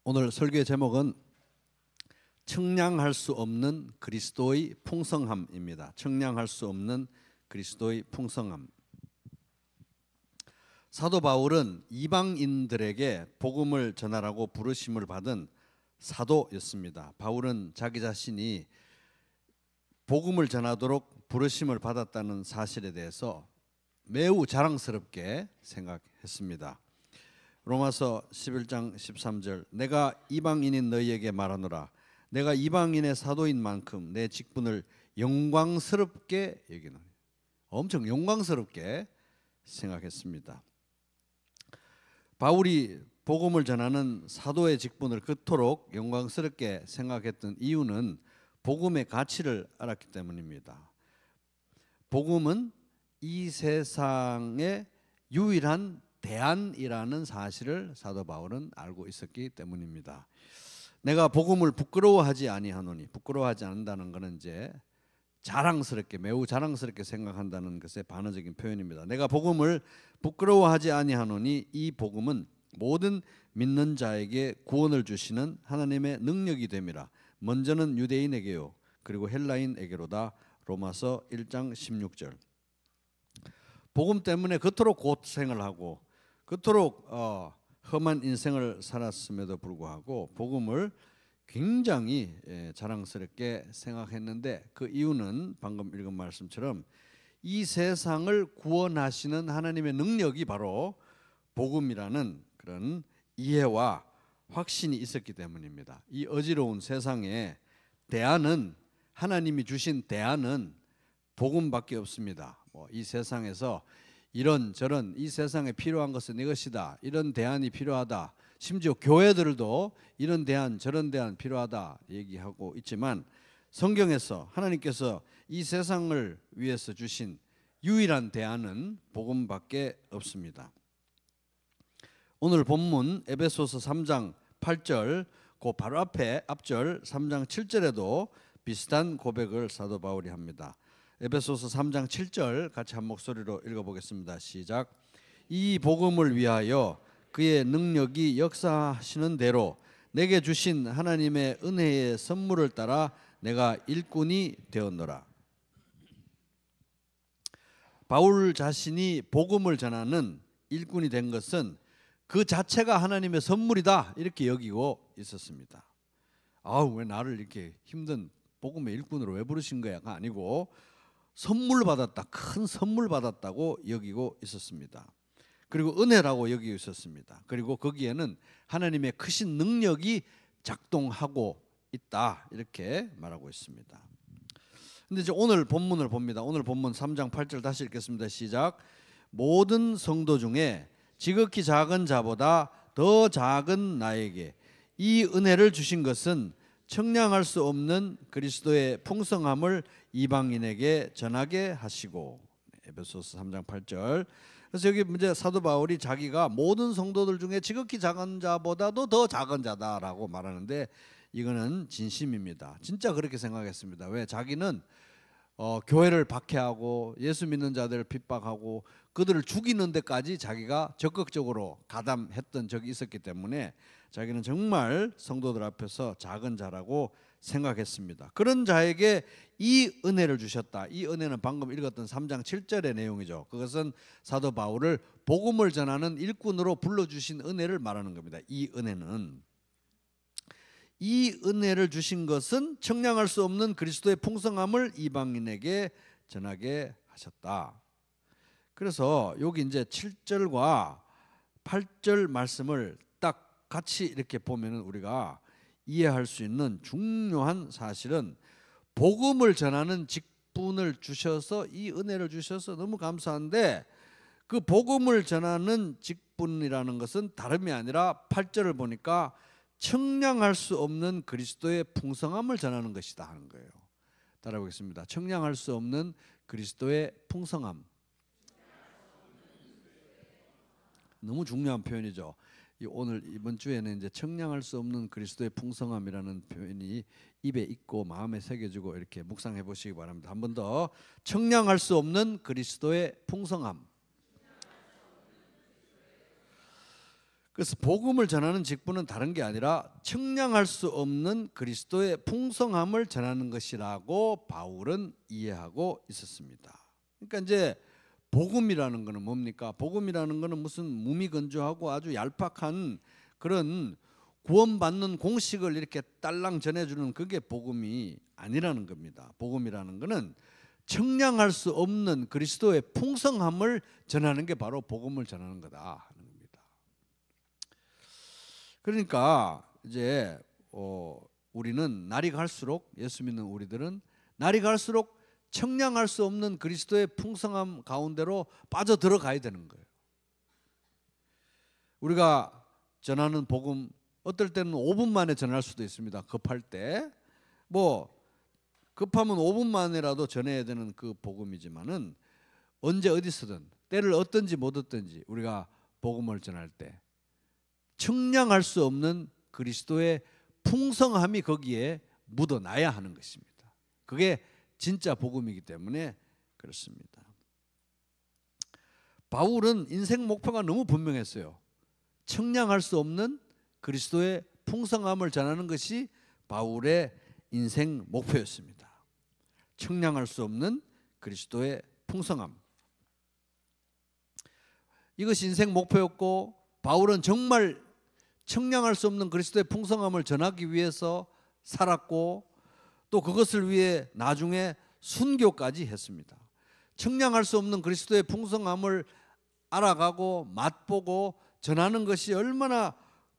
오늘 설교의 제목은 청량할 수 없는 그리스도의 풍성함입니다. 청량할 수 없는 그리스도의 풍성함. 사도 바울은 이방인들에게 복음을 전하라고 부르심을 받은 사도였습니다. 바울은 자기 자신이 복음을 전하도록 부르심을 받았다는 사실에 대해서 매우 자랑스럽게 생각했습니다. 로마서 11장 13절 내가 이방인인 너희에게 말하노라 내가 이방인의 사도인 만큼 내 직분을 영광스럽게 여기노니 엄청 영광스럽게 생각했습니다. 바울이 복음을 전하는 사도의 직분을 그토록 영광스럽게 생각했던 이유는 복음의 가치를 알았기 때문입니다. 복음은 이 세상의 유일한 대안이라는 사실을 사도 바울은 알고 있었기 때문입니다. 내가 복음을 부끄러워하지 아니하노니, 부끄러워하지 않는다는 것은 이제 자랑스럽게, 매우 자랑스럽게 생각한다는 것의 반어적인 표현입니다. 내가 복음을 부끄러워하지 아니하노니 이 복음은 모든 믿는 자에게 구원을 주시는 하나님의 능력이 됨이라. 먼저는 유대인에게요 그리고 헬라인에게로다. 로마서 1장 16절. 복음 때문에 그토록 고생을 하고 그토록 험한 인생을 살았음에도 불구하고 복음을 굉장히 자랑스럽게 생각했는데 그 이유는 방금 읽은 말씀처럼 이 세상을 구원하시는 하나님의 능력이 바로 복음이라는 그런 이해와 확신이 있었기 때문입니다. 이 어지러운 세상에 대안은, 하나님이 주신 대안은 복음밖에 없습니다. 이 세상에서 이런저런 이 세상에 필요한 것은 이것이다, 이런 대안이 필요하다, 심지어 교회들도 이런 대안 저런 대안 필요하다 얘기하고 있지만 성경에서 하나님께서 이 세상을 위해서 주신 유일한 대안은 복음밖에 없습니다. 오늘 본문 에베소서 3장 8절 그 바로 앞절 3장 7절에도 비슷한 고백을 사도 바울이 합니다. 에베소서 3장 7절 같이 한 목소리로 읽어보겠습니다. 시작. 이 복음을 위하여 그의 능력이 역사하시는 대로 내게 주신 하나님의 은혜의 선물을 따라 내가 일꾼이 되었노라. 바울 자신이 복음을 전하는 일꾼이 된 것은 그 자체가 하나님의 선물이다 이렇게 여기고 있었습니다. 왜 나를 이렇게 힘든 복음의 일꾼으로 왜 부르신 거야가 아니고 선물 받았다, 큰 선물 받았다고 여기고 있었습니다. 그리고 은혜라고 여기고 있었습니다. 그리고 거기에는 하나님의 크신 능력이 작동하고 있다 이렇게 말하고 있습니다. 근데 이제 오늘 본문을 봅니다. 오늘 본문 3장 8절 다시 읽겠습니다. 시작. 모든 성도 중에 지극히 작은 자보다 더 작은 나에게 이 은혜를 주신 것은 청량할 수 없는 그리스도의 풍성함을 이방인에게 전하게 하시고. 에베소서 3장 8절. 그래서 여기 이제 사도 바울이 자기가 모든 성도들 중에 지극히 작은 자보다도 더 작은 자다라고 말하는데 이거는 진심입니다. 진짜 그렇게 생각했습니다. 왜? 자기는 교회를 박해하고 예수 믿는 자들을 핍박하고 그들을 죽이는 데까지 자기가 적극적으로 가담했던 적이 있었기 때문에 자기는 정말 성도들 앞에서 작은 자라고 생각했습니다. 그런 자에게 이 은혜를 주셨다. 이 은혜는 방금 읽었던 3장 7절의 내용이죠. 그것은 사도 바울을 복음을 전하는 일꾼으로 불러주신 은혜를 말하는 겁니다. 이 은혜를 주신 것은 청량할 수 없는 그리스도의 풍성함을 이방인에게 전하게 하셨다. 그래서 여기 이제 7절과 8절 말씀을 딱 같이 이렇게 보면은 우리가 이해할 수 있는 중요한 사실은 복음을 전하는 직분을 주셔서 이 은혜를 주셔서 너무 감사한데 그 복음을 전하는 직분이라는 것은 다름이 아니라 8절을 보니까 청량할 수 없는 그리스도의 풍성함을 전하는 것이다 하는 거예요. 따라보겠습니다. 청량할 수 없는 그리스도의 풍성함. 너무 중요한 표현이죠. 오늘 이번 주에는 이제 청량할 수 없는 그리스도의 풍성함이라는 표현이 입에 있고 마음에 새겨지고 이렇게 묵상해 보시기 바랍니다. 한 번 더. 청량할 수 없는 그리스도의 풍성함. 그래서 복음을 전하는 직분은 다른 게 아니라 청량할 수 없는 그리스도의 풍성함을 전하는 것이라고 바울은 이해하고 있었습니다. 그러니까 이제 복음이라는 것은 뭡니까? 복음이라는 것은 무슨 무미건조하고 아주 얄팍한 그런 구원받는 공식을 이렇게 딸랑 전해주는 그게 복음이 아니라는 겁니다. 복음이라는 것은 청량할 수 없는 그리스도의 풍성함을 전하는 게 바로 복음을 전하는 거다 하는 겁니다. 그러니까 이제 우리는 날이 갈수록, 예수 믿는 우리들은 날이 갈수록 청량할 수 없는 그리스도의 풍성함 가운데로 빠져 들어가야 되는 거예요. 우리가 전하는 복음 어떨 때는 5분 만에 전할 수도 있습니다. 급할 때 뭐 급하면 5분 만에라도 전해야 되는 그 복음이지만은 언제 어디서든 때를 얻든지 못 얻든지 우리가 복음을 전할 때 청량할 수 없는 그리스도의 풍성함이 거기에 묻어나야 하는 것입니다. 그게 진짜 복음이기 때문에 그렇습니다. 바울은 인생 목표가 너무 분명했어요. 청량할 수 없는 그리스도의 풍성함을 전하는 것이 바울의 인생 목표였습니다. 청량할 수 없는 그리스도의 풍성함. 이것이 인생 목표였고 바울은 정말 청량할 수 없는 그리스도의 풍성함을 전하기 위해서 살았고 또 그것을 위해 나중에 순교까지 했습니다. 청량할 수 없는 그리스도의 풍성함을 알아가고 맛보고 전하는 것이 얼마나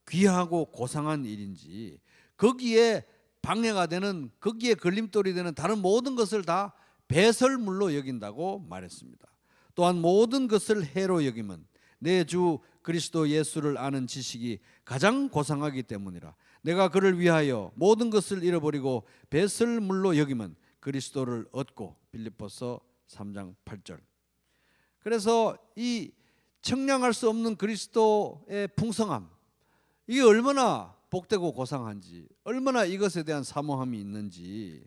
귀하고 고상한 일인지 거기에 방해가 되는 거기에 걸림돌이 되는 다른 모든 것을 다 배설물로 여긴다고 말했습니다. 또한 모든 것을 해로 여김은 내 주 그리스도 예수를 아는 지식이 가장 고상하기 때문이라. 내가 그를 위하여 모든 것을 잃어버리고 배설물로 여김은 그리스도를 얻고. 빌립보서 3장 8절. 그래서 이 청량할 수 없는 그리스도의 풍성함, 이게 얼마나 복되고 고상한지, 얼마나 이것에 대한 사모함이 있는지,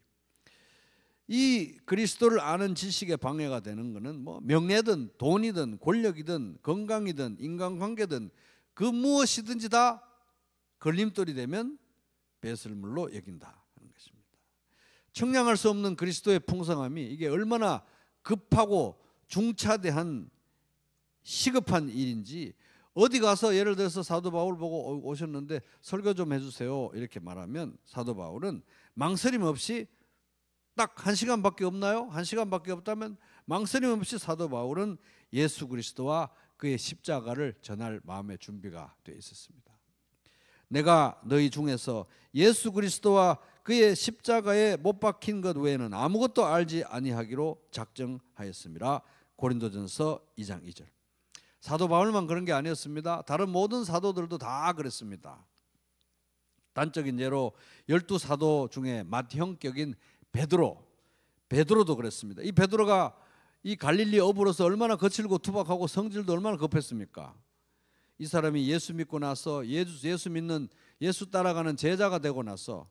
이 그리스도를 아는 지식에 방해가 되는 것은 뭐 명예든 돈이든 권력이든 건강이든 인간관계든 그 무엇이든지 다 걸림돌이 되면 배설물로 여긴다 하는 것입니다. 청량할 수 없는 그리스도의 풍성함이 이게 얼마나 급하고 중차대한 시급한 일인지 어디 가서 예를 들어서 사도 바울 보고 오셨는데 설교 좀 해주세요 이렇게 말하면 사도 바울은 망설임 없이 딱 1시간밖에 없나요? 1시간밖에 없다면 망설임 없이 사도 바울은 예수 그리스도와 그의 십자가를 전할 마음의 준비가 되어 있었습니다. 내가 너희 중에서 예수 그리스도와 그의 십자가에 못 박힌 것 외에는 아무것도 알지 아니하기로 작정하였습니다. 고린도전서 2장 2절. 사도 바울만 그런 게 아니었습니다. 다른 모든 사도들도 다 그랬습니다. 단적인 예로 12사도 중에 맏형격인 베드로도 그랬습니다. 이 베드로가 이 갈릴리 어부로서 얼마나 거칠고 투박하고 성질도 얼마나 급했습니까? 이 사람이 예수 믿고 나서 예수 따라가는 제자가 되고 나서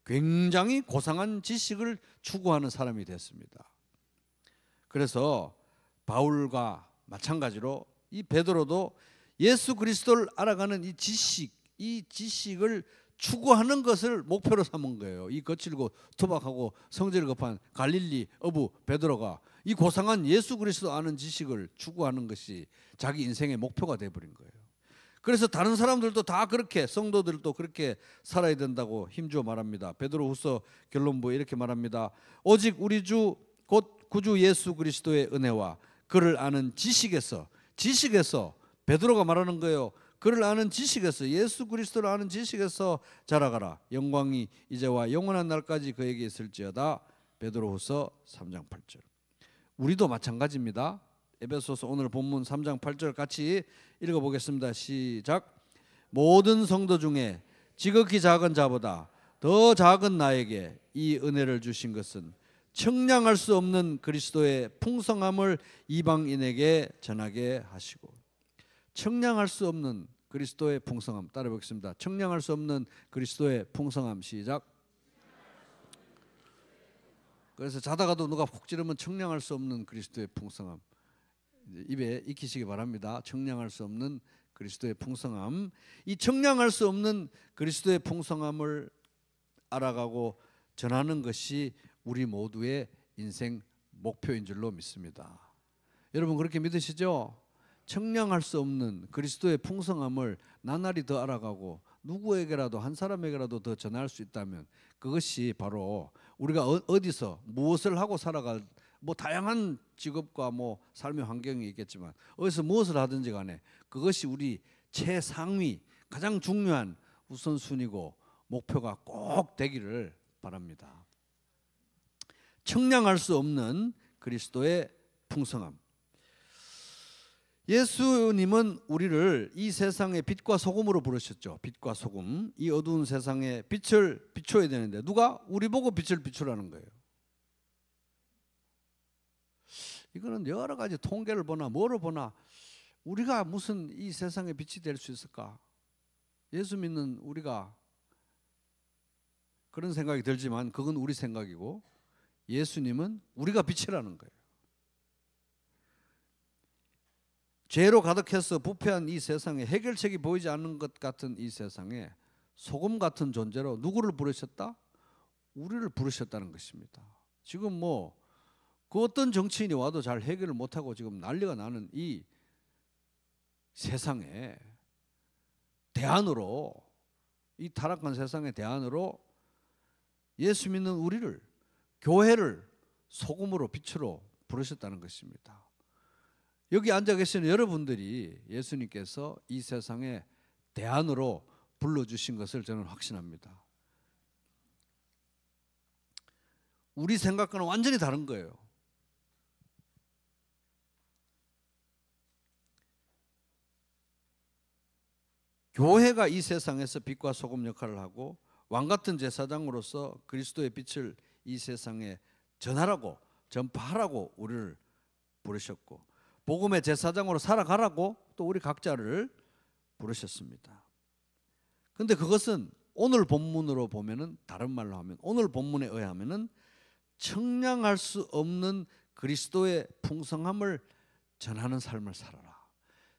굉장히 고상한 지식을 추구하는 사람이 됐습니다. 그래서 바울과 마찬가지로 이 베드로도 예수 그리스도를 알아가는 이 지식을 추구하는 것을 목표로 삼은 거예요. 이 거칠고 투박하고 성질 급한 갈릴리 어부 베드로가 이 고상한 예수 그리스도 아는 지식을 추구하는 것이 자기 인생의 목표가 되어버린 거예요. 그래서 다른 사람들도 다 그렇게, 성도들도 그렇게 살아야 된다고 힘주어 말합니다. 베드로후서 결론부에 이렇게 말합니다. 오직 우리 주 곧 구주 예수 그리스도의 은혜와 그를 아는 지식에서 베드로가 말하는 거예요. 그를 아는 지식에서, 예수 그리스도를 아는 지식에서 자라가라. 영광이 이제와 영원한 날까지 그에게 있을지어다. 베드로후서 3장 8절. 우리도 마찬가지입니다. 에베소서 오늘 본문 3장 8절 같이 읽어보겠습니다. 시작. 모든 성도 중에 지극히 작은 자보다 더 작은 나에게 이 은혜를 주신 것은 청량할 수 없는 그리스도의 풍성함을 이방인에게 전하게 하시고. 청량할 수 없는 그리스도의 풍성함, 따라 보겠습니다. 청량할 수 없는 그리스도의 풍성함. 시작. 그래서 자다가도 누가 푹 찌르면 청량할 수 없는 그리스도의 풍성함 입에 익히시기 바랍니다. 청량할 수 없는 그리스도의 풍성함, 이 청량할 수 없는 그리스도의 풍성함을 알아가고 전하는 것이 우리 모두의 인생 목표인 줄로 믿습니다. 여러분 그렇게 믿으시죠? 청량할 수 없는 그리스도의 풍성함을 나날이 더 알아가고 누구에게라도 한 사람에게라도 더 전할 수 있다면 그것이 바로 우리가 어디서 무엇을 하고 살아갈 뭐 다양한 직업과 뭐 삶의 환경이 있겠지만 어디서 무엇을 하든지 간에 그것이 우리 최상위 가장 중요한 우선순위고 목표가 꼭 되기를 바랍니다. 청량할 수 없는 그리스도의 풍성함. 예수님은 우리를 이 세상의 빛과 소금으로 부르셨죠. 빛과 소금. 이 어두운 세상에 빛을 비춰야 되는데 누가 우리 보고 빛을 비추라는 거예요. 이거는 여러 가지 통계를 보나 뭐를 보나 우리가 무슨 이 세상의 빛이 될 수 있을까? 예수 믿는 우리가 그런 생각이 들지만 그건 우리 생각이고 예수님은 우리가 빛이라는 거예요. 죄로 가득해서 부패한 이 세상에 해결책이 보이지 않는 것 같은 이 세상에 소금 같은 존재로 누구를 부르셨다? 우리를 부르셨다는 것입니다. 지금 뭐 그 어떤 정치인이 와도 잘 해결을 못하고 지금 난리가 나는 이 세상에 대안으로 이 타락한 세상의 대안으로 예수 믿는 우리를 교회를 소금으로 빛으로 부르셨다는 것입니다. 여기 앉아 계시는 여러분들이 예수님께서 이 세상의 대안으로 불러주신 것을 저는 확신합니다. 우리 생각과는 완전히 다른 거예요. 교회가 이 세상에서 빛과 소금 역할을 하고 왕같은 제사장으로서 그리스도의 빛을 이 세상에 전하라고 전파하라고 우리를 부르셨고 복음의 제사장으로 살아가라고 또 우리 각자를 부르셨습니다. 그런데 그것은 오늘 본문으로 보면은 다른 말로 하면 오늘 본문에 의하면은 청량할 수 없는 그리스도의 풍성함을 전하는 삶을 살아라.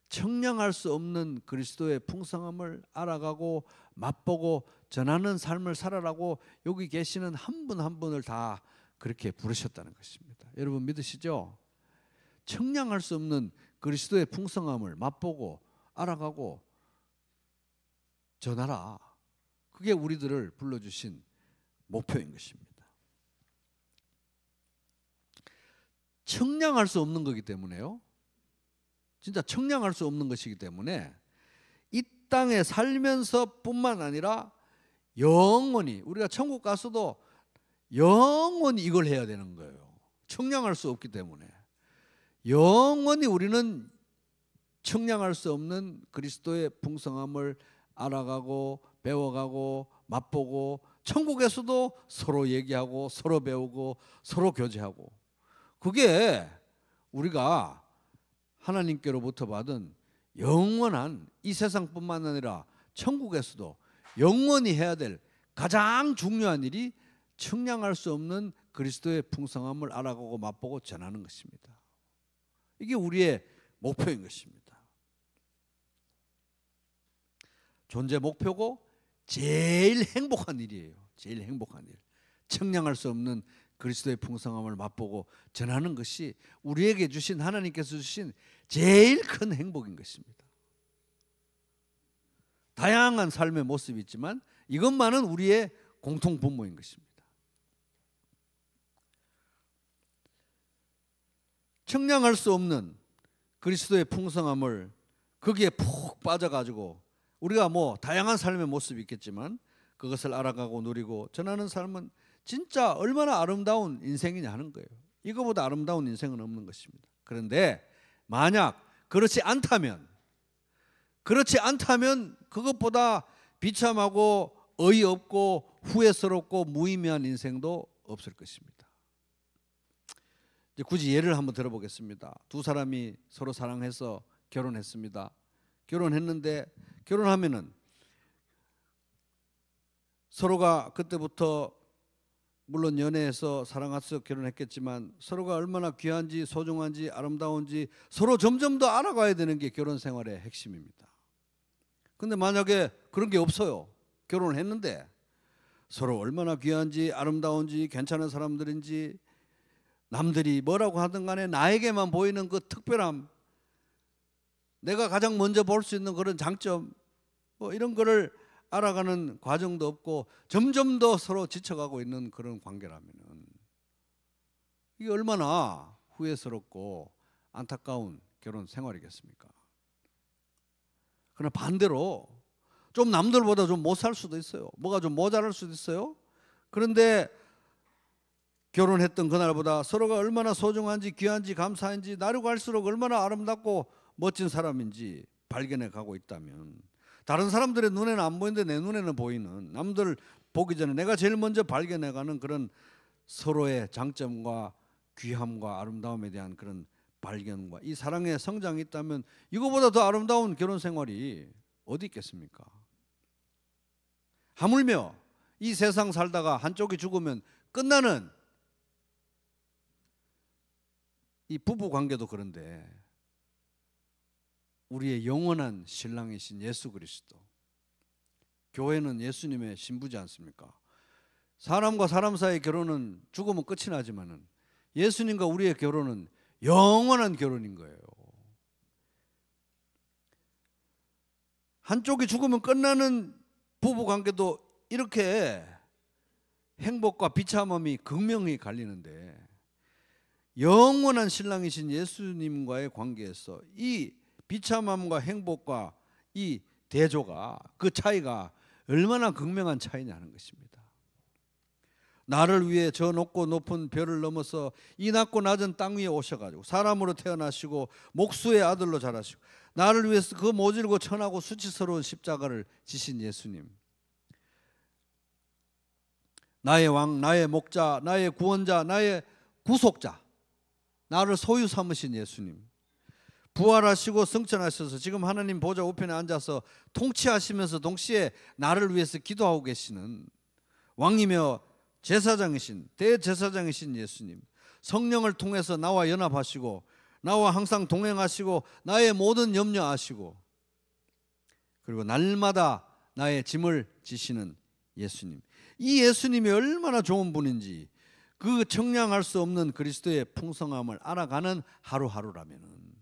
청량할 수 없는 그리스도의 풍성함을 알아가고 맛보고 전하는 삶을 살아라고 여기 계시는 한 분 한 분을 다 그렇게 부르셨다는 것입니다. 여러분 믿으시죠? 청량할 수 없는 그리스도의 풍성함을 맛보고 알아가고 전하라. 그게 우리들을 불러주신 목표인 것입니다. 청량할 수 없는 거기 때문에요. 진짜 청량할 수 없는 것이기 때문에 이 땅에 살면서 뿐만 아니라 영원히 우리가 천국 가서도 영원히 이걸 해야 되는 거예요. 청량할 수 없기 때문에 영원히 우리는 청량할 수 없는 그리스도의 풍성함을 알아가고 배워가고 맛보고 천국에서도 서로 얘기하고 서로 배우고 서로 교제하고 그게 우리가 하나님께로부터 받은 영원한 이 세상뿐만 아니라 천국에서도 영원히 해야 될 가장 중요한 일이 청량할 수 없는 그리스도의 풍성함을 알아가고 맛보고 전하는 것입니다. 이게 우리의 목표인 것입니다. 존재 목표고 제일 행복한 일이에요. 제일 행복한 일. 청량할 수 없는 그리스도의 풍성함을 맛보고 전하는 것이 우리에게 주신 하나님께서 주신 제일 큰 행복인 것입니다. 다양한 삶의 모습이 있지만 이것만은 우리의 공통 분모인 것입니다. 청량할 수 없는 그리스도의 풍성함을 거기에 푹 빠져가지고 우리가 뭐 다양한 삶의 모습이 있겠지만 그것을 알아가고 누리고 전하는 삶은 진짜 얼마나 아름다운 인생이냐 하는 거예요. 이거보다 아름다운 인생은 없는 것입니다. 그런데 만약 그렇지 않다면 그것보다 비참하고 어이없고 후회스럽고 무의미한 인생도 없을 것입니다. 이제 굳이 예를 한번 들어보겠습니다. 두 사람이 서로 사랑해서 결혼했습니다. 결혼했는데 결혼하면은 서로가 그때부터 물론 연애해서 사랑해서 결혼했겠지만 서로가 얼마나 귀한지 소중한지 아름다운지 서로 점점 더 알아가야 되는 게 결혼 생활의 핵심입니다. 근데 만약에 그런 게 없어요. 결혼을 했는데 서로 얼마나 귀한지 아름다운지 괜찮은 사람들인지 남들이 뭐라고 하든 간에 나에게만 보이는 그 특별함, 내가 가장 먼저 볼 수 있는 그런 장점, 뭐 이런 거를 알아가는 과정도 없고 점점 더 서로 지쳐가고 있는 그런 관계라면은 이게 얼마나 후회스럽고 안타까운 결혼 생활이겠습니까? 그러나 반대로 좀 남들보다 좀 못 살 수도 있어요. 뭐가 좀 모자랄 수도 있어요. 그런데 결혼했던 그날보다 서로가 얼마나 소중한지 귀한지 감사한지 나를 갈수록 얼마나 아름답고 멋진 사람인지 발견해 가고 있다면 다른 사람들의 눈에는 안 보이는데 내 눈에는 보이는, 남들 보기 전에 내가 제일 먼저 발견해 가는 그런 서로의 장점과 귀함과 아름다움에 대한 그런 발견과 이 사랑의 성장이 있다면 이거보다 더 아름다운 결혼 생활이 어디 있겠습니까? 하물며 이 세상 살다가 한쪽이 죽으면 끝나는 이 부부 관계도 그런데 우리의 영원한 신랑이신 예수 그리스도, 교회는 예수님의 신부지 않습니까? 사람과 사람 사이의 결혼은 죽으면 끝이 나지만은 예수님과 우리의 결혼은 영원한 결혼인 거예요. 한쪽이 죽으면 끝나는 부부 관계도 이렇게 행복과 비참함이 극명히 갈리는데 영원한 신랑이신 예수님과의 관계에서 이 비참함과 행복과 이 대조가, 그 차이가 얼마나 극명한 차이냐는 것입니다. 나를 위해 저 높고 높은 별을 넘어서 이 낮고 낮은 땅 위에 오셔가지고 사람으로 태어나시고 목수의 아들로 자라시고 나를 위해서 그 모질고 천하고 수치스러운 십자가를 지신 예수님, 나의 왕, 나의 목자, 나의 구원자, 나의 구속자, 나를 소유 삼으신 예수님, 부활하시고 승천하셔서 지금 하나님 보좌 우편에 앉아서 통치하시면서 동시에 나를 위해서 기도하고 계시는 왕이며 제사장이신, 대제사장이신 예수님, 성령을 통해서 나와 연합하시고 나와 항상 동행하시고 나의 모든 염려 아시고 그리고 날마다 나의 짐을 지시는 예수님, 이 예수님이 얼마나 좋은 분인지 그 청량할 수 없는 그리스도의 풍성함을 알아가는 하루하루라면은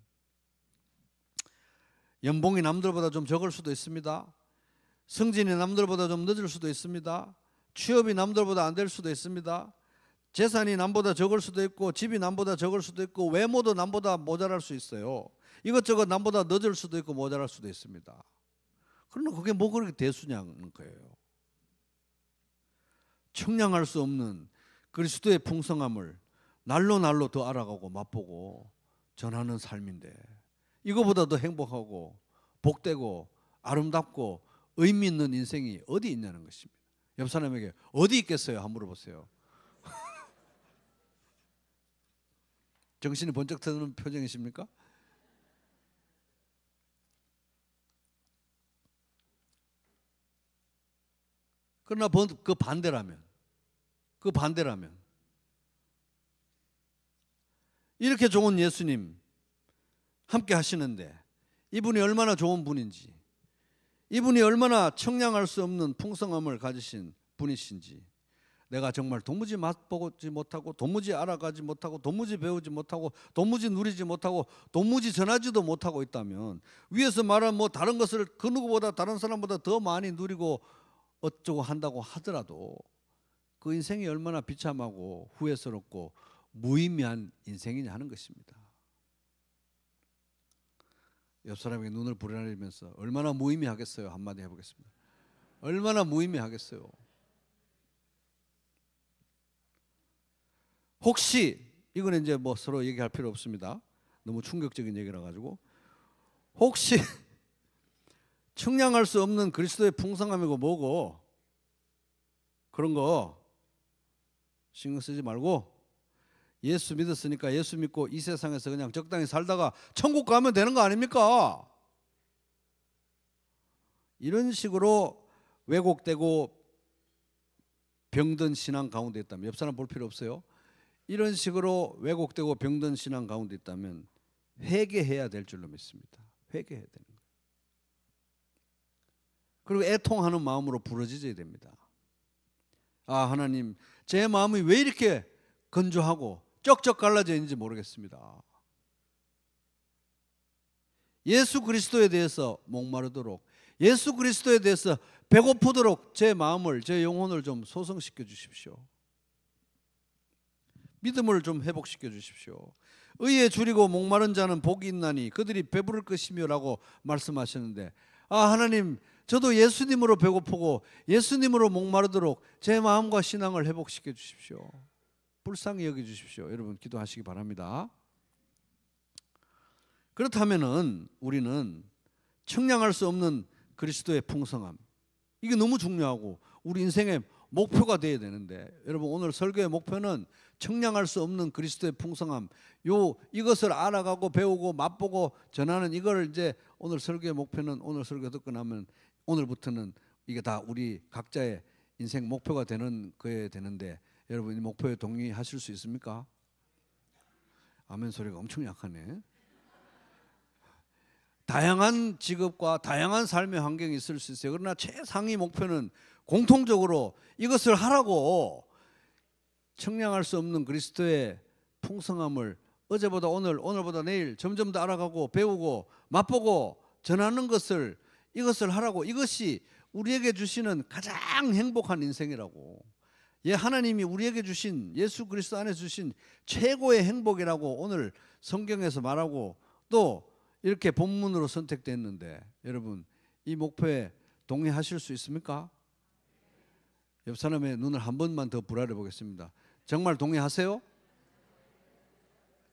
연봉이 남들보다 좀 적을 수도 있습니다. 승진이 남들보다 좀 늦을 수도 있습니다. 취업이 남들보다 안 될 수도 있습니다. 재산이 남보다 적을 수도 있고 집이 남보다 적을 수도 있고 외모도 남보다 모자랄 수 있어요. 이것저것 남보다 늦을 수도 있고 모자랄 수도 있습니다. 그러나 그게 뭐 그렇게 대수냐는 거예요. 청량할 수 없는 그리스도의 풍성함을 날로 날로 더 알아가고 맛보고 전하는 삶인데 이거보다 더 행복하고 복되고 아름답고 의미 있는 인생이 어디 있냐는 것입니다. 옆 사람에게 어디 있겠어요? 한번 물어보세요. 정신이 번쩍 드는 표정이십니까? 그러나 그 반대라면 이렇게 좋은 예수님 함께 하시는데 이분이 얼마나 좋은 분인지, 이분이 얼마나 청량할 수 없는 풍성함을 가지신 분이신지 내가 정말 도무지 맛보지 못하고 도무지 알아가지 못하고 도무지 배우지 못하고 도무지 누리지 못하고 도무지 전하지도 못하고 있다면 위에서 말한 뭐 다른 것을 그 누구보다 다른 사람보다 더 많이 누리고 어쩌고 한다고 하더라도 그 인생이 얼마나 비참하고 후회스럽고 무의미한 인생이냐 하는 것입니다. 옆 사람에게 눈을 부라리면서 얼마나 무의미하겠어요? 한마디 해보겠습니다. 얼마나 무의미하겠어요? 혹시 이거는 이제 뭐 서로 얘기할 필요 없습니다. 너무 충격적인 얘기라 가지고 혹시 측량할 수 없는 그리스도의 풍성함이고 뭐고 그런 거 신경 쓰지 말고 예수 믿었으니까 예수 믿고 이 세상에서 그냥 적당히 살다가 천국 가면 되는 거 아닙니까? 이런 식으로 왜곡되고 병든 신앙 가운데 있다면 옆 사람 볼 필요 없어요. 이런 식으로 왜곡되고 병든 신앙 가운데 있다면 회개해야 될 줄로 믿습니다. 회개해야 되는 거예요. 그리고 애통하는 마음으로 부르짖어야 됩니다. 아, 하나님, 제 마음이 왜 이렇게 건조하고 쩍쩍 갈라져 있는지 모르겠습니다. 예수 그리스도에 대해서 목마르도록, 예수 그리스도에 대해서 배고프도록 제 마음을, 제 영혼을 좀 소성시켜 주십시오. 믿음을 좀 회복시켜 주십시오. 의에 줄이고 목마른 자는 복이 있나니 그들이 배부를 것이며 라고 말씀하셨는데, 아, 하나님, 저도 예수님으로 배고프고 예수님으로 목마르도록 제 마음과 신앙을 회복시켜 주십시오. 불쌍히 여겨 주십시오. 여러분 기도하시기 바랍니다. 그렇다면은 우리는 청량할 수 없는 그리스도의 풍성함, 이게 너무 중요하고 우리 인생의 목표가 되어야 되는데, 여러분 오늘 설교의 목표는 청량할 수 없는 그리스도의 풍성함, 이것을 알아가고 배우고 맛보고 전하는, 이걸 이제 오늘 설교의 목표는, 오늘 설교 듣고 나면 오늘부터는 이게 다 우리 각자의 인생 목표가 되는 거에 되는데, 여러분 이 목표에 동의하실 수 있습니까? 아멘 소리가 엄청 약하네. 다양한 직업과 다양한 삶의 환경이 있을 수 있어요. 그러나 최상위 목표는 공통적으로 이것을 하라고, 청량할 수 없는 그리스도의 풍성함을 어제보다 오늘, 오늘보다 내일 점점 더 알아가고 배우고 맛보고 전하는 것을, 이것을 하라고, 이것이 우리에게 주시는 가장 행복한 인생이라고, 하나님이 우리에게 주신, 예수 그리스도 안에 주신 최고의 행복이라고 오늘 성경에서 말하고 또 이렇게 본문으로 선택됐는데, 여러분 이 목표에 동의하실 수 있습니까? 옆 사람의 눈을 한 번만 더 부라려 보겠습니다. 정말 동의하세요?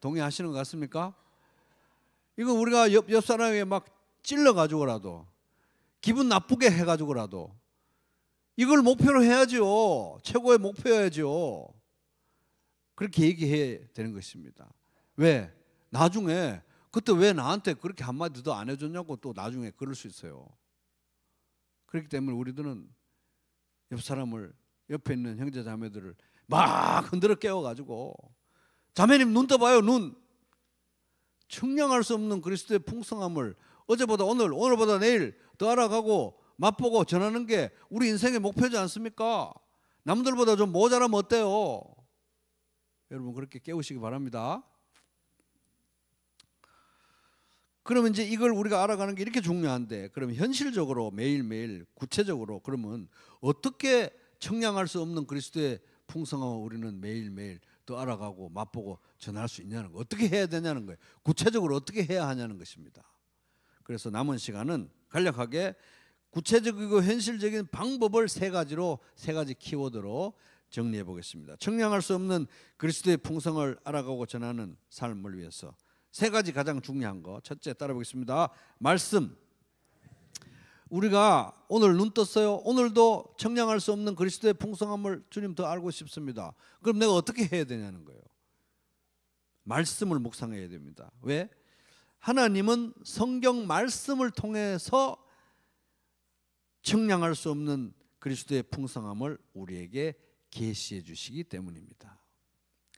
동의하시는 것 같습니까? 이거 우리가 옆 사람에게 막 찔러가지고라도, 기분 나쁘게 해가지고라도 이걸 목표로 해야죠. 최고의 목표여야죠. 그렇게 얘기해야 되는 것입니다. 왜? 나중에 그때 왜 나한테 그렇게 한마디 더 안 해줬냐고 또 나중에 그럴 수 있어요. 그렇기 때문에 우리들은 옆 사람을, 옆에 있는 형제 자매들을 막 흔들어 깨워가지고, 자매님 눈 떠봐요, 눈. 청량할 수 없는 그리스도의 풍성함을 어제보다 오늘, 오늘보다 내일 더 알아가고 맛보고 전하는 게 우리 인생의 목표지 않습니까? 남들보다 좀 모자라면 어때요? 여러분 그렇게 깨우시기 바랍니다. 그러면 이제 이걸 우리가 알아가는 게 이렇게 중요한데, 그러면 현실적으로 매일매일 구체적으로 그러면 어떻게 청량할 수 없는 그리스도의 풍성함을 우리는 매일매일 더 알아가고 맛보고 전할 수 있냐는 거, 어떻게 해야 되냐는 거예요. 구체적으로 어떻게 해야 하냐는 것입니다. 그래서 남은 시간은 간략하게 구체적이고 현실적인 방법을 세 가지 키워드로 정리해 보겠습니다. 청량할 수 없는 그리스도의 풍성을 알아가고 전하는 삶을 위해서 세 가지 가장 중요한 거. 첫째 따라 보겠습니다. 말씀. 우리가 오늘 눈 떴어요. 오늘도 청량할 수 없는 그리스도의 풍성함을 주님 더 알고 싶습니다. 그럼 내가 어떻게 해야 되냐는 거예요. 말씀을 묵상해야 됩니다. 왜? 하나님은 성경 말씀을 통해서 청량할 수 없는 그리스도의 풍성함을 우리에게 계시해 주시기 때문입니다.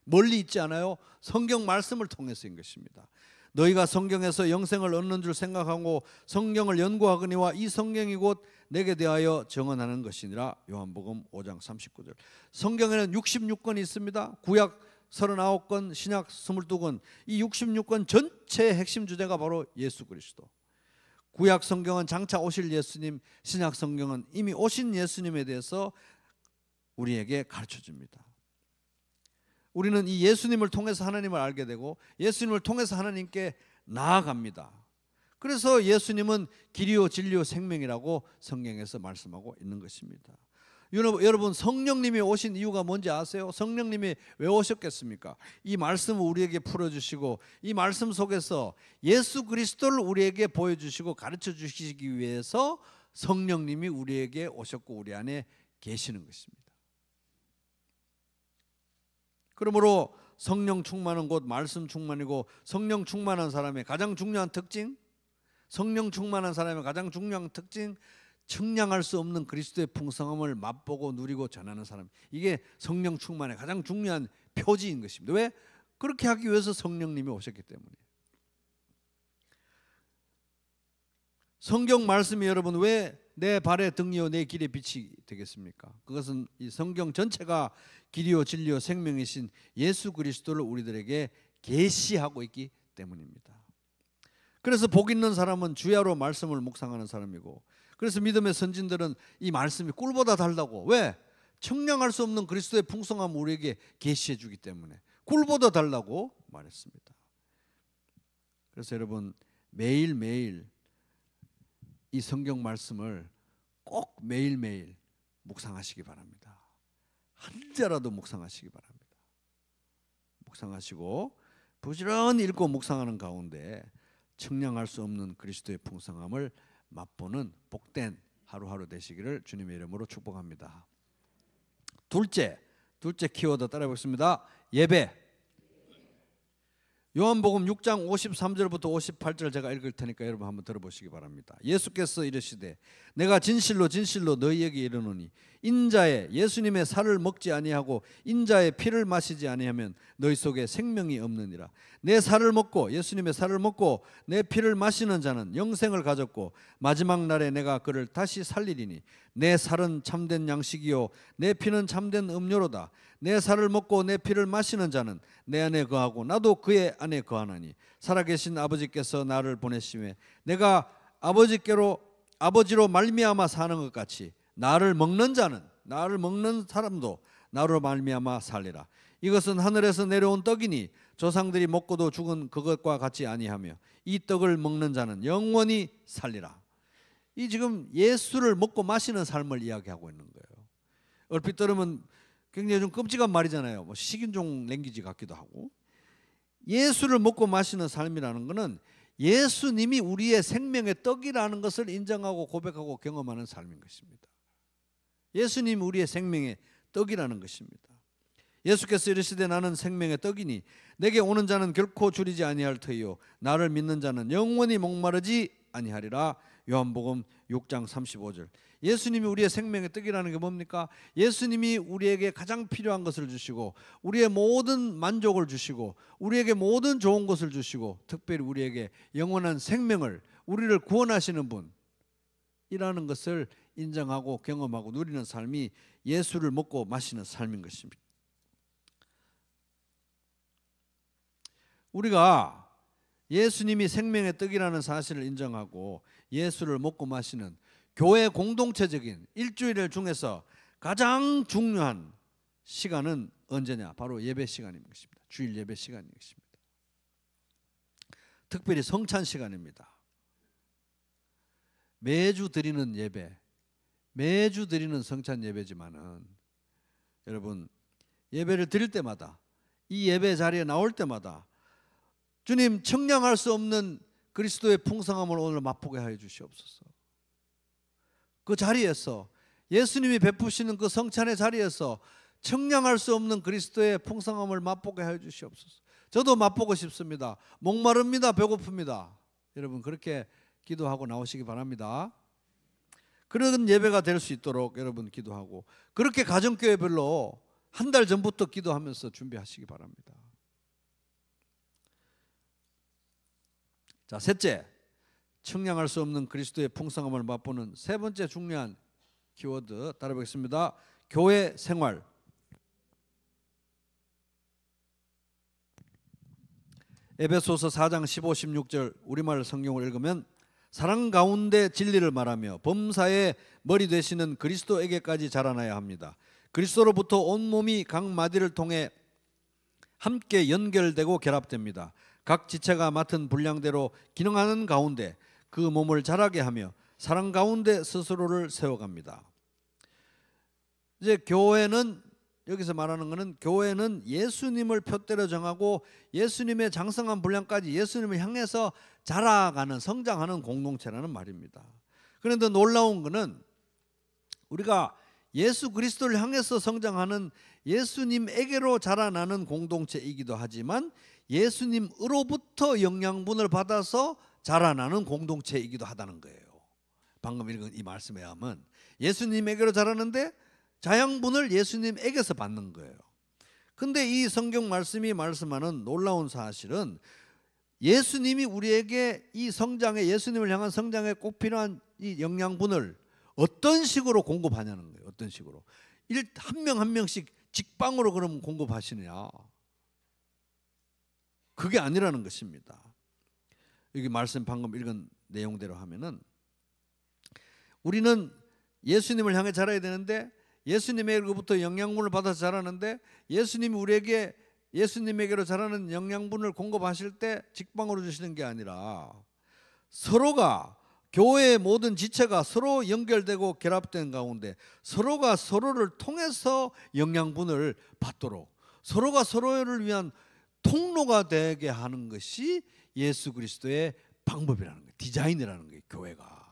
멀리 있지 않아요. 성경 말씀을 통해서인 것입니다. 너희가 성경에서 영생을 얻는 줄 생각하고 성경을 연구하거니와 이 성경이 곧 내게 대하여 증언하는 것이니라. 요한복음 5장 39절. 성경에는 66권이 있습니다. 구약 39권, 신약 22권. 이 66권 전체의 핵심 주제가 바로 예수 그리스도. 구약 성경은 장차 오실 예수님, 신약 성경은 이미 오신 예수님에 대해서 우리에게 가르쳐 줍니다. 우리는 이 예수님을 통해서 하나님을 알게 되고 예수님을 통해서 하나님께 나아갑니다. 그래서 예수님은 길이요 진리요 생명이라고 성경에서 말씀하고 있는 것입니다. 여러분 성령님이 오신 이유가 뭔지 아세요? 성령님이 왜 오셨겠습니까? 이 말씀을 우리에게 풀어주시고 이 말씀 속에서 예수 그리스도를 우리에게 보여주시고 가르쳐 주시기 위해서 성령님이 우리에게 오셨고 우리 안에 계시는 것입니다. 그러므로 성령 충만은 곧 말씀 충만이고, 성령 충만한 사람의 가장 중요한 특징, 성령 충만한 사람의 가장 중요한 특징, 청량할 수 없는 그리스도의 풍성함을 맛보고 누리고 전하는 사람. 이게 성령 충만의 가장 중요한 표지인 것입니다. 왜? 그렇게 하기 위해서 성령님이 오셨기 때문에. 성경 말씀이 여러분 왜 내 발의 등이요 내 길의 빛이 되겠습니까? 그것은 이 성경 전체가 길이요 진리요 생명이신 예수 그리스도를 우리들에게 계시하고 있기 때문입니다. 그래서 복 있는 사람은 주야로 말씀을 묵상하는 사람이고, 그래서 믿음의 선진들은 이 말씀이 꿀보다 달다고, 왜? 청량할 수 없는 그리스도의 풍성함을 우리에게 계시해 주기 때문에 꿀보다 달라고 말했습니다. 그래서 여러분 매일매일 이 성경 말씀을 꼭 매일매일 묵상하시기 바랍니다. 한 자라도 묵상하시기 바랍니다. 묵상하시고 부지런히 읽고 묵상하는 가운데 청량할 수 없는 그리스도의 풍성함을 맛보는 복된 하루하루 되시기를 주님의 이름으로 축복합니다. 둘째 키워드 따라해 보겠습니다. 예배. 요한복음 6장 53절부터 58절 제가 읽을 테니까 여러분 한번 들어보시기 바랍니다. 예수께서 이르시되 내가 진실로 진실로 너희에게 이르노니 인자의 예수님의 살을 먹지 아니하고 인자의 피를 마시지 아니하면 너희 속에 생명이 없느니라. 내 살을 먹고 예수님의 살을 먹고 내 피를 마시는 자는 영생을 가졌고 마지막 날에 내가 그를 다시 살리리니 내 살은 참된 양식이요 내 피는 참된 음료로다. 내 살을 먹고 내 피를 마시는 자는 내 안에 거하고 나도 그의 안에 거하나니 살아계신 아버지께서 나를 보내심에 내가 아버지로 말미암아 사는 것 같이 나를 먹는 사람도 나로 말미암아 살리라. 이것은 하늘에서 내려온 떡이니 조상들이 먹고도 죽은 그것과 같이 아니하며 이 떡을 먹는 자는 영원히 살리라. 이 지금 예수를 먹고 마시는 삶을 이야기하고 있는 거예요. 얼핏 들으면 굉장히 좀 끔찍한 말이잖아요. 뭐 식인종 랭귀지 같기도 하고. 예수를 먹고 마시는 삶이라는 것은 예수님이 우리의 생명의 떡이라는 것을 인정하고 고백하고 경험하는 삶인 것입니다. 예수님이 우리의 생명의 떡이라는 것입니다. 예수께서 이르시되 나는 생명의 떡이니 내게 오는 자는 결코 줄이지 아니할 터이요 나를 믿는 자는 영원히 목마르지 아니하리라. 요한복음 6장 35절. 예수님이 우리의 생명의 떡이라는 게 뭡니까? 예수님이 우리에게 가장 필요한 것을 주시고 우리의 모든 만족을 주시고 우리에게 모든 좋은 것을 주시고 특별히 우리에게 영원한 생명을, 우리를 구원하시는 분이라는 것을 인정하고 경험하고 누리는 삶이 예수를 먹고 마시는 삶인 것입니다. 우리가 예수님이 생명의 떡이라는 사실을 인정하고 예수를 먹고 마시는 교회 공동체적인 일주일 중에서 가장 중요한 시간은 언제냐? 바로 예배 시간인 것입니다. 주일 예배 시간인 것입니다. 특별히 성찬 시간입니다. 매주 드리는 예배, 매주 드리는 성찬 예배지만은 여러분 예배를 드릴 때마다 이 예배 자리에 나올 때마다 주님 청량할 수 없는 그리스도의 풍성함을 오늘 맛보게 하여 주시옵소서. 그 자리에서 예수님이 베푸시는 그 성찬의 자리에서 청량할 수 없는 그리스도의 풍성함을 맛보게 하여 주시옵소서. 저도 맛보고 싶습니다. 목마릅니다. 배고픕니다. 여러분 그렇게 기도하고 나오시기 바랍니다. 그런 예배가 될 수 있도록 여러분 기도하고 그렇게 가정교회별로 한 달 전부터 기도하면서 준비하시기 바랍니다. 자, 셋째, 청량할 수 없는 그리스도의 풍성함을 맛보는 세 번째 중요한 키워드 따라보겠습니다. 교회 생활. 에베소서 4장 15, 16절 우리말 성경을 읽으면 사랑 가운데 진리를 말하며 범사의 머리 되시는 그리스도에게까지 자라나야 합니다. 그리스도로부터 온몸이 각 마디를 통해 함께 연결되고 결합됩니다. 각 지체가 맡은 분량대로 기능하는 가운데 그 몸을 자라게 하며 사랑 가운데 스스로를 세워갑니다. 이제 교회는 여기서 말하는 것은 교회는 예수님을 표대로 정하고 예수님의 장성한 분량까지 예수님을 향해서 자라가는 성장하는 공동체라는 말입니다. 그런데 놀라운 것은 우리가 예수 그리스도를 향해서 성장하는 예수님에게로 자라나는 공동체이기도 하지만 예수님으로부터 영양분을 받아서 자라나는 공동체이기도 하다는 거예요. 방금 읽은 이 말씀에 의하면 예수님에게로 자라는데 자양분을 예수님에게서 받는 거예요. 근데 이 성경 말씀이 말씀하는 놀라운 사실은 예수님이 우리에게 이 성장에, 예수님을 향한 성장에 꼭 필요한 이 영양분을 어떤 식으로 공급하냐는 거예요. 어떤 식으로. 한 명 한 명씩 직방으로 그러면 공급하시느냐. 그게 아니라는 것입니다. 여기 말씀 방금 읽은 내용대로 하면은 우리는 예수님을 향해 자라야 되는데 예수님에게로부터 영양분을 받아서 자라는데 예수님이 우리에게 예수님에게로 자라는 영양분을 공급하실 때 직방으로 주시는 게 아니라 서로가 교회의 모든 지체가 서로 연결되고 결합된 가운데 서로가 서로를 통해서 영양분을 받도록 서로가 서로를 위한 통로가 되게 하는 것이 예수 그리스도의 방법이라는 거예요. 디자인이라는 거예요. 교회가.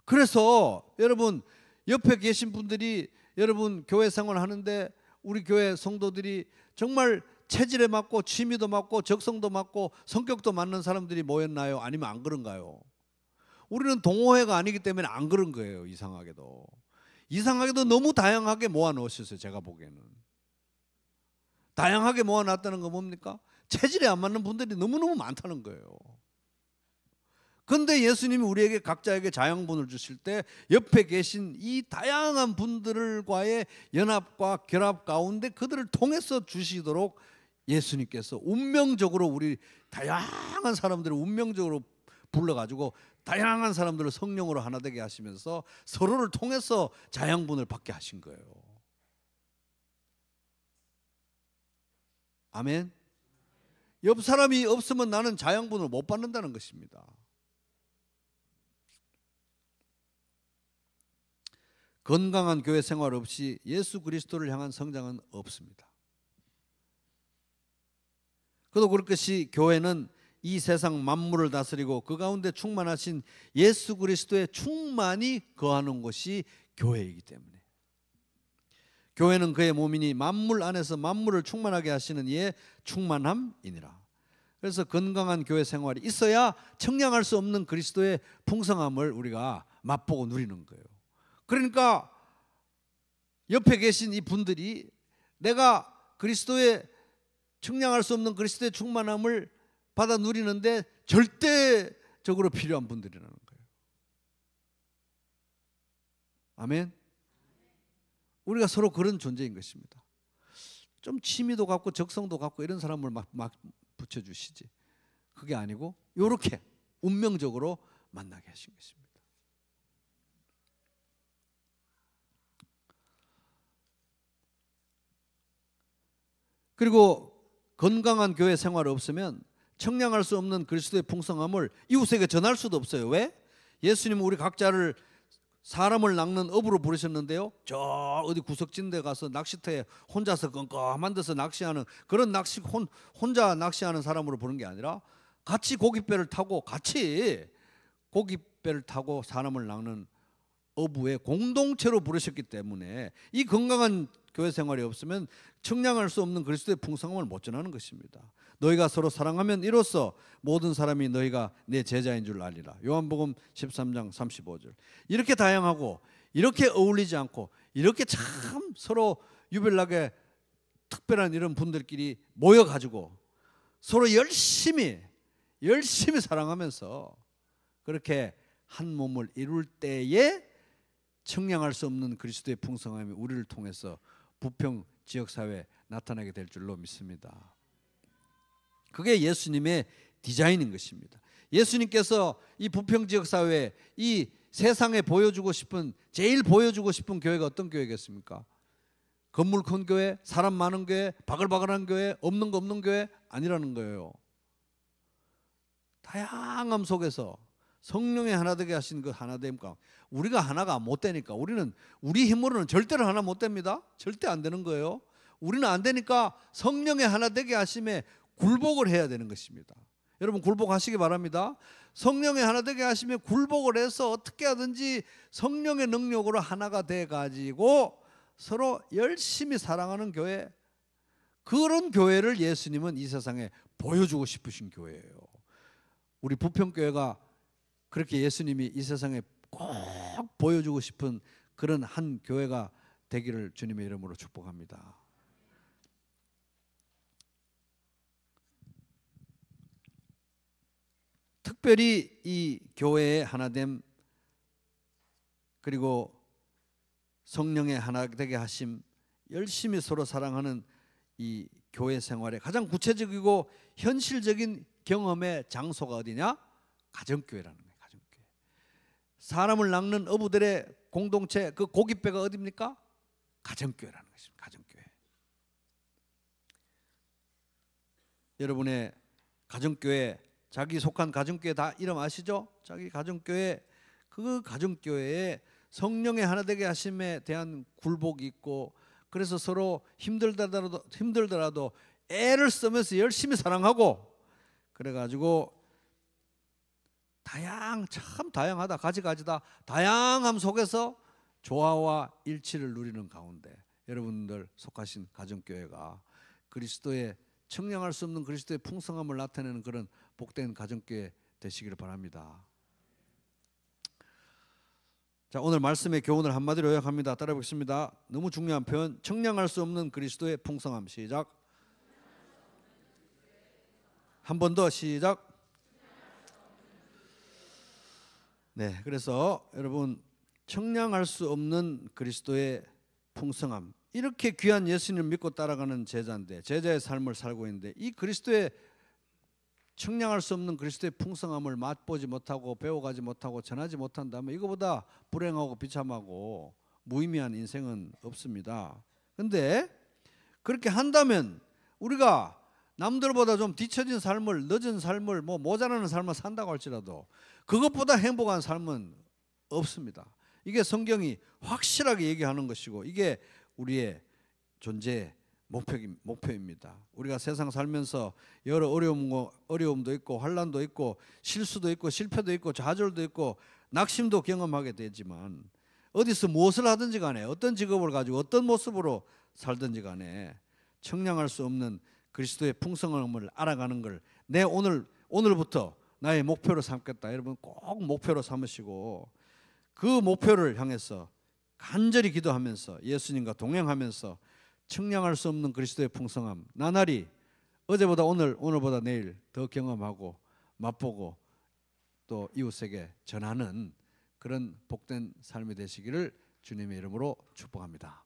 그래서 여러분 옆에 계신 분들이 여러분 교회 생활하는데 우리 교회 성도들이 정말 체질에 맞고 취미도 맞고 적성도 맞고 성격도 맞는 사람들이 모였나요? 아니면 안 그런가요? 우리는 동호회가 아니기 때문에 안 그런 거예요. 이상하게도 너무 다양하게 모아놓으셨어요. 제가 보기에는 다양하게 모아놨다는 건 뭡니까? 체질에 안 맞는 분들이 너무너무 많다는 거예요. 그런데 예수님이 우리에게 각자에게 자양분을 주실 때 옆에 계신 이 다양한 분들과의 연합과 결합 가운데 그들을 통해서 주시도록 예수님께서 운명적으로 우리 다양한 사람들을 운명적으로 불러가지고 다양한 사람들을 성령으로 하나 되게 하시면서 서로를 통해서 자양분을 받게 하신 거예요. 아멘. 옆 사람이 없으면 나는 자양분을 못 받는다는 것입니다. 건강한 교회 생활 없이 예수 그리스도를 향한 성장은 없습니다. 그도 그럴 것이 교회는 이 세상 만물을 다스리고 그 가운데 충만하신 예수 그리스도의 충만이 거하는 것이 교회이기 때문에 교회는 그의 몸이니 만물 안에서 만물을 충만하게 하시는 이의 충만함이니라. 그래서 건강한 교회 생활이 있어야 청량할 수 없는 그리스도의 풍성함을 우리가 맛보고 누리는 거예요. 그러니까 옆에 계신 이 분들이 내가 그리스도의 청량할 수 없는 그리스도의 충만함을 받아 누리는데 절대적으로 필요한 분들이라는 거예요. 아멘. 우리가 서로 그런 존재인 것입니다. 좀 취미도 갖고 적성도 갖고 이런 사람을 막 붙여주시지. 그게 아니고 이렇게 운명적으로 만나게 하신 것입니다. 그리고 건강한 교회 생활이 없으면 청량할 수 없는 그리스도의 풍성함을 이웃에게 전할 수도 없어요. 왜? 예수님은 우리 각자를 사람을 낚는 어부로 부르셨는데요. 저 어디 구석진 데 가서 낚시터에 혼자서 껌껌한 데서 낚시하는 그런 혼자 낚시하는 사람으로 부른 게 아니라 같이 고깃배를 타고 사람을 낚는 어부의 공동체로 부르셨기 때문에 이 건강한 교회 생활이 없으면 청량할 수 없는 그리스도의 풍성함을 못 전하는 것입니다. 너희가 서로 사랑하면 이로써 모든 사람이 너희가 내 제자인 줄 알리라. 요한복음 13장 35절. 이렇게 다양하고 이렇게 어울리지 않고 이렇게 참 서로 유별나게 특별한 이런 분들끼리 모여가지고 서로 열심히 사랑하면서 그렇게 한 몸을 이룰 때에 청량할 수 없는 그리스도의 풍성함이 우리를 통해서 부평 지역사회에 나타나게 될 줄로 믿습니다. 그게 예수님의 디자인인 것입니다. 예수님께서 이 부평 지역사회에 이 세상에 제일 보여주고 싶은 교회가 어떤 교회겠습니까? 건물 큰 교회, 사람 많은 교회, 바글바글한 교회, 없는 거 없는 교회 아니라는 거예요. 다양함 속에서 성령의 하나 되게 하신 그 하나됨과 우리가 하나가 못 되니까 우리는 우리 힘으로는 절대로 하나 못 됩니다. 절대 안 되는 거예요. 우리는 안 되니까 성령의 하나 되게 하심에 굴복을 해야 되는 것입니다. 여러분 굴복하시기 바랍니다. 성령의 하나 되게 하심에 굴복을 해서 어떻게 하든지 성령의 능력으로 하나가 돼 가지고 서로 열심히 사랑하는 교회, 그런 교회를 예수님은 이 세상에 보여주고 싶으신 교회예요. 우리 부평교회가 그렇게 예수님이 이 세상에 꼭 보여주고 싶은 그런 한 교회가 되기를 주님의 이름으로 축복합니다. 특별히 이 교회의 하나됨 그리고 성령의 하나 되게 하심, 열심히 서로 사랑하는 이 교회 생활의 가장 구체적이고 현실적인 경험의 장소가 어디냐? 가정교회라는 거예요. 가정교회. 사람을 낳는 어부들의 공동체 그 고깃배가 어디입니까? 가정교회라는 것입니다. 가정교회. 여러분의 가정교회, 자기 속한 가정교회 다 이름 아시죠? 자기 가정교회, 그 가정교회에 성령의 하나 되게 하심에 대한 굴복이 있고, 그래서 서로 힘들더라도 애를 쓰면서 열심히 사랑하고, 그래가지고 참 다양하다, 가지가지다, 다양함 속에서 조화와 일치를 누리는 가운데 여러분들 속하신 가정교회가 그리스도의 청량할 수 없는 그리스도의 풍성함을 나타내는 그런 복된 가정교회 되시기를 바랍니다. 자, 오늘 말씀의 교훈을 한마디로 요약합니다. 따라해 보겠습니다. 너무 중요한 표현, 청량할 수 없는 그리스도의 풍성함. 시작. 한 번 더 시작. 네, 그래서 여러분, 청량할 수 없는 그리스도의 풍성함, 이렇게 귀한 예수님을 믿고 따라가는 제자인데, 제자의 삶을 살고 있는데, 이 그리스도의 청량할 수 없는 그리스도의 풍성함을 맛보지 못하고 배워가지 못하고 전하지 못한다면 이거보다 불행하고 비참하고 무의미한 인생은 없습니다. 그런데 그렇게 한다면 우리가 남들보다 좀 뒤처진 삶을, 늦은 삶을, 모자라는 삶을 산다고 할지라도 그것보다 행복한 삶은 없습니다. 이게 성경이 확실하게 얘기하는 것이고, 이게 우리의 존재의 목표입니다. 우리가 세상 살면서 여러 어려움도 있고 환난도 있고 실수도 있고 실패도 있고 좌절도 있고 낙심도 경험하게 되지만, 어디서 무엇을 하든지 간에 어떤 직업을 가지고 어떤 모습으로 살든지 간에 청량할 수 없는 그리스도의 풍성함을 알아가는 걸 내 오늘부터 나의 목표로 삼겠다. 여러분 꼭 목표로 삼으시고, 그 목표를 향해서 간절히 기도하면서 예수님과 동행하면서 청량할 수 없는 그리스도의 풍성함, 나날이 어제보다 오늘보다 내일 더 경험하고 맛보고 또 이웃에게 전하는 그런 복된 삶이 되시기를 주님의 이름으로 축복합니다.